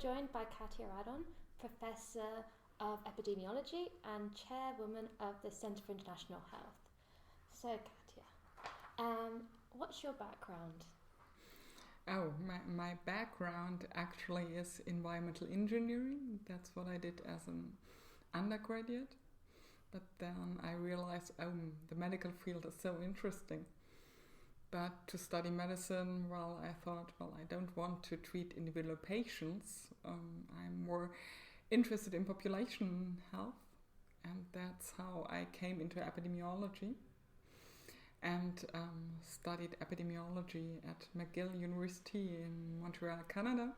joined by Katja Radon, Professor of Epidemiology and Chairwoman of the Centre for International Health. So, Katja, what's your background? Oh, my background actually is environmental engineering. That's what I did as an undergraduate. But then I realized, the medical field is so interesting. But to study medicine, I thought, I don't want to treat individual patients. I'm more interested in population health. And that's how I came into epidemiology and studied epidemiology at McGill University in Montreal, Canada.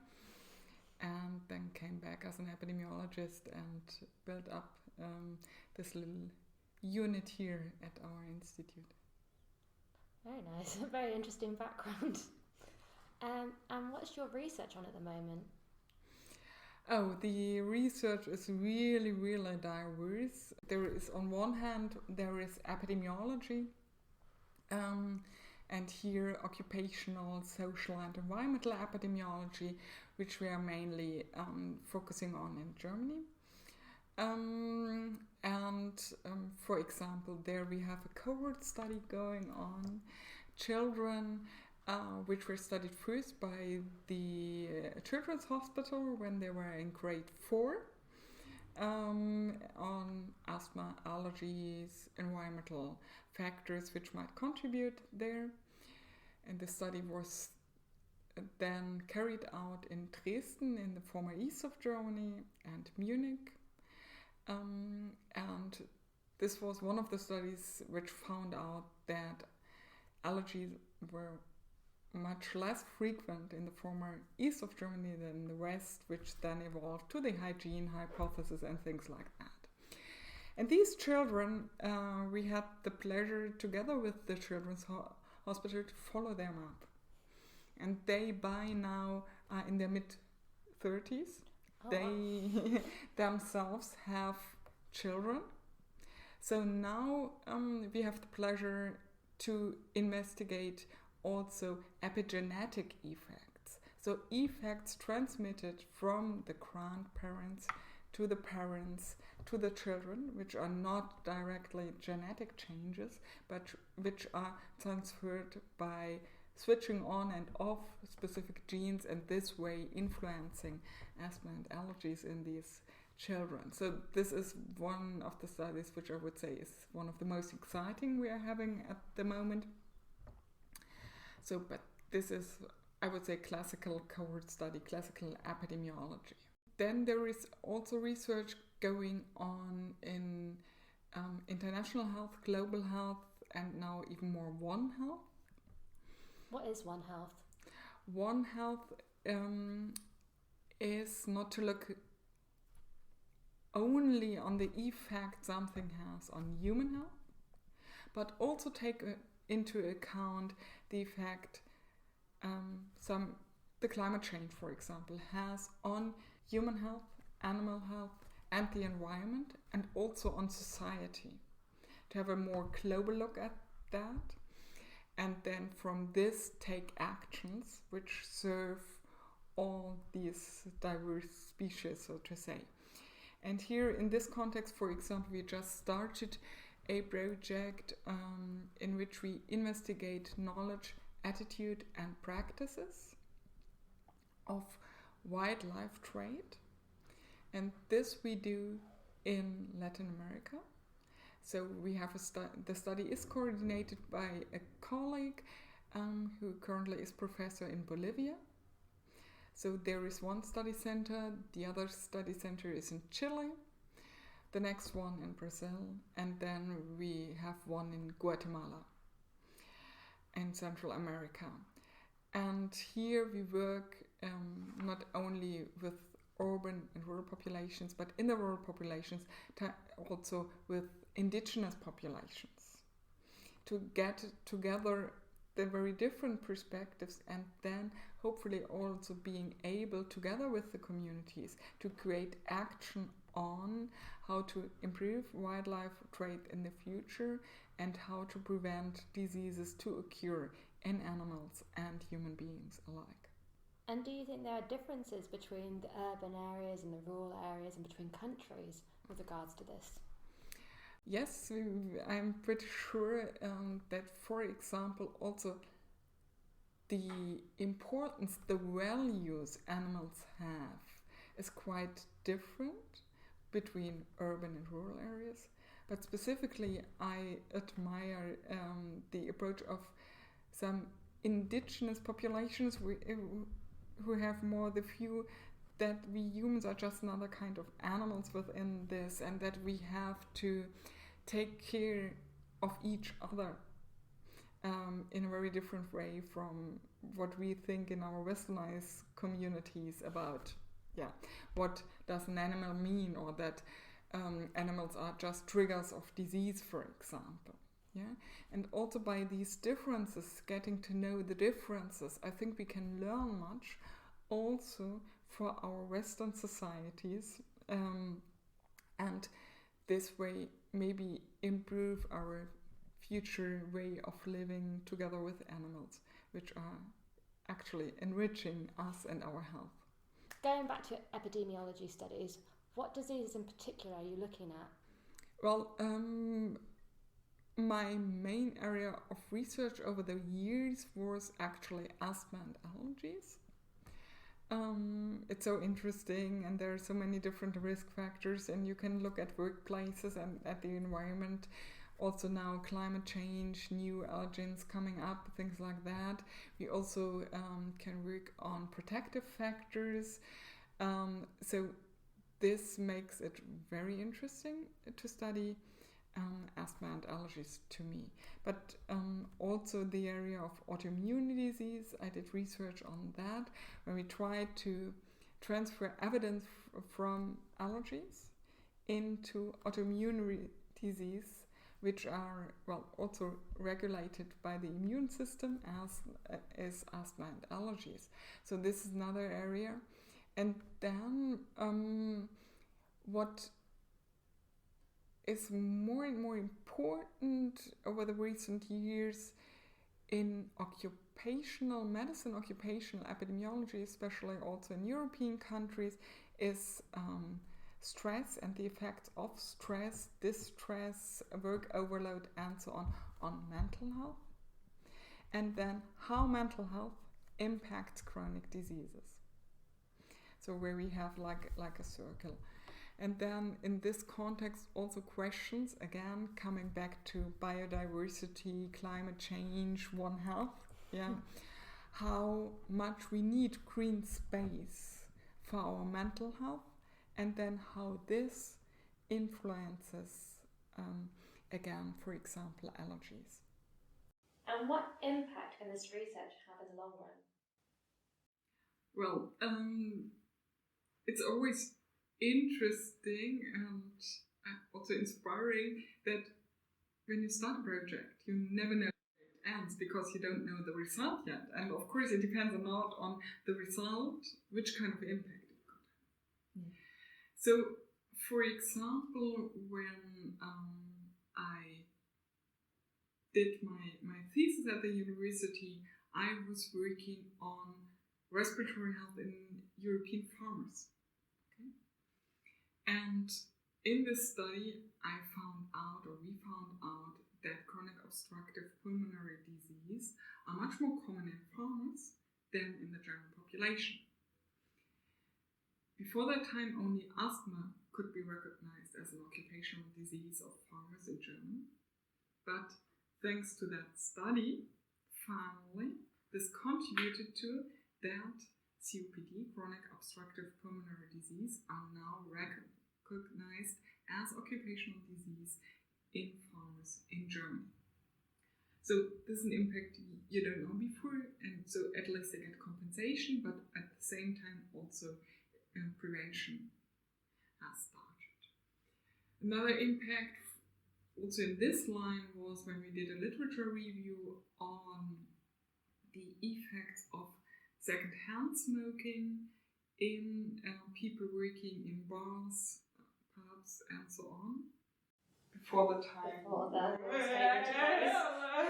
And then came back as an epidemiologist and built up this little unit here at our institute. Very nice, a very interesting background. And what's your research on at the moment? Oh, the research is really, really diverse. There is, on one hand, there is epidemiology, and here occupational, social and environmental epidemiology, which we are mainly focusing on in Germany. For example, there we have a cohort study going on, children which were studied first by the Children's Hospital when they were in grade 4 on asthma, allergies, environmental factors which might contribute there. And the study was then carried out in Dresden, in the former east of Germany, and Munich. And this was one of the studies which found out that allergies were much less frequent in the former east of Germany than in the west, which then evolved to the hygiene hypothesis and things like that. And these children, we had the pleasure together with the Children's Hospital to follow them up. And they by now are in their mid-30s. They themselves have children. So now we have the pleasure to investigate also epigenetic effects. So effects transmitted from the grandparents to the parents to the children, which are not directly genetic changes, but which are transferred by switching on and off specific genes, and this way influencing asthma and allergies in these children. So this is one of the studies which I would say is one of the most exciting we are having at the moment. So, but this is, I would say, classical cohort study, classical epidemiology. Then there is also research going on in international health, global health, and now even more One Health. What is One Health? One Health is not to look only on the effect something has on human health, but also take into account the effect the climate change, for example, has on human health, animal health, and the environment, and also on society. To have a more global look at that. And then from this take actions which serve all these diverse species, so to say. And here in this context, for example, we just started a project in which we investigate knowledge, attitude and practices of wildlife trade. And this we do in Latin America. So we have the study is coordinated by a colleague who currently is professor in Bolivia. So there is one study center, the other study center is in Chile, the next one in Brazil, and then we have one in Guatemala in Central America. And here we work not only with urban and rural populations, but in the rural populations also with indigenous populations, to get together the very different perspectives and then hopefully also being able, together with the communities, to create action on how to improve wildlife trade in the future and how to prevent diseases to occur in animals and human beings alike. And do you think there are differences between the urban areas and the rural areas and between countries with regards to this? Yes, I'm pretty sure that, for example, also the importance, the values animals have is quite different between urban and rural areas. But specifically, I admire the approach of some indigenous populations who have more the view that we humans are just another kind of animals within this, and that we have to take care of each other in a very different way from what we think in our westernized communities about, what does an animal mean, or that animals are just triggers of disease, for example. And also by these differences, getting to know the differences, I think we can learn much also for our Western societies, and this way maybe improve our future way of living together with animals, which are actually enriching us and our health. Going back to epidemiology studies, what diseases in particular are you looking at? Well, my main area of research over the years was actually asthma and allergies. It's so interesting, and there are so many different risk factors, and you can look at workplaces and at the environment. Also now climate change, new allergens coming up, things like that. We also can work on protective factors. So this makes it very interesting to study asthma and allergies to me. But also the area of autoimmune disease, I did research on that, when we tried to transfer evidence from allergies into autoimmune disease, which are also regulated by the immune system, as is asthma and allergies. So this is another area. And then what is more and more important over the recent years in occupational medicine, occupational epidemiology, especially also in European countries, is stress and the effects of stress, distress, work overload, and so on mental health. And then how mental health impacts chronic diseases. So where we have like a circle. And then in this context also questions, again, coming back to biodiversity, climate change, One Health, how much we need green space for our mental health, and then how this influences, again, for example, allergies. And what impact can this research have in the long run? Well, it's always interesting and also inspiring that when you start a project, you never know how it ends because you don't know the result yet. And of course, it depends a lot on the result, which kind of impact it could have. So, for example, when I did my thesis at the university, I was working on respiratory health in European farmers. And in this study, we found out that chronic obstructive pulmonary disease are much more common in farmers than in the general population. Before that time, only asthma could be recognized as an occupational disease of farmers in Germany. But thanks to that study, finally, this contributed to that COPD, chronic obstructive pulmonary disease, are now recognized as occupational disease in farmers in Germany. So this is an impact you don't know before, and so at least they get compensation, but at the same time also prevention has started. Another impact also in this line was when we did a literature review on the effects of second-hand smoking in people working in bars, pubs, and so on. Before the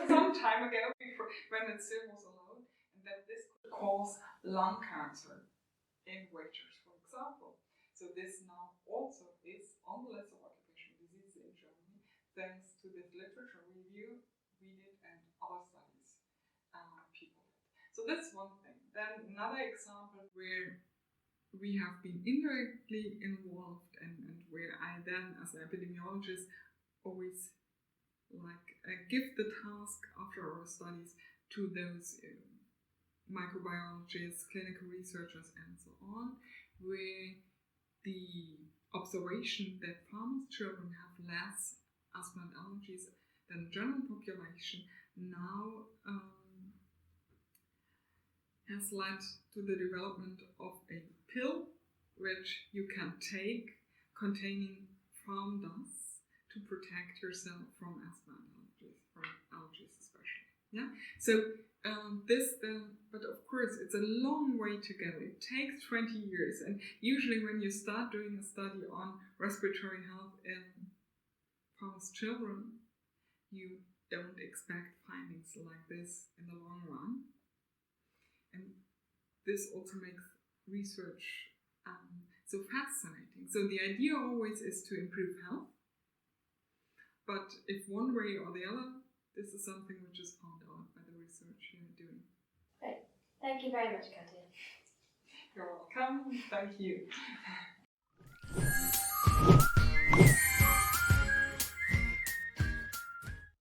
some time ago, before when it still was allowed, and that this cause lung cancer in waiters, for example. So this now also is on the list of occupational diseases in Germany, thanks to this literature review we did and other studies people did. So that's one thing. Then another example where we have been indirectly involved and where I then, as an epidemiologist, always give the task after our studies to those microbiologists, clinical researchers, and so on, where the observation that farmers' children have less asthma and allergies than the general population now has led to the development of a pill which you can take containing farm dust to protect yourself from asthma and allergies, from allergies especially. Yeah. So but of course it's a long way to go. It takes 20 years, and usually when you start doing a study on respiratory health in farmers' children, you don't expect findings like this in the long run. And this also makes research so fascinating. So the idea always is to improve health, but if one way or the other, this is something which is found out by the research you're doing. Great. Thank you very much, Katja. You're welcome. Thank you.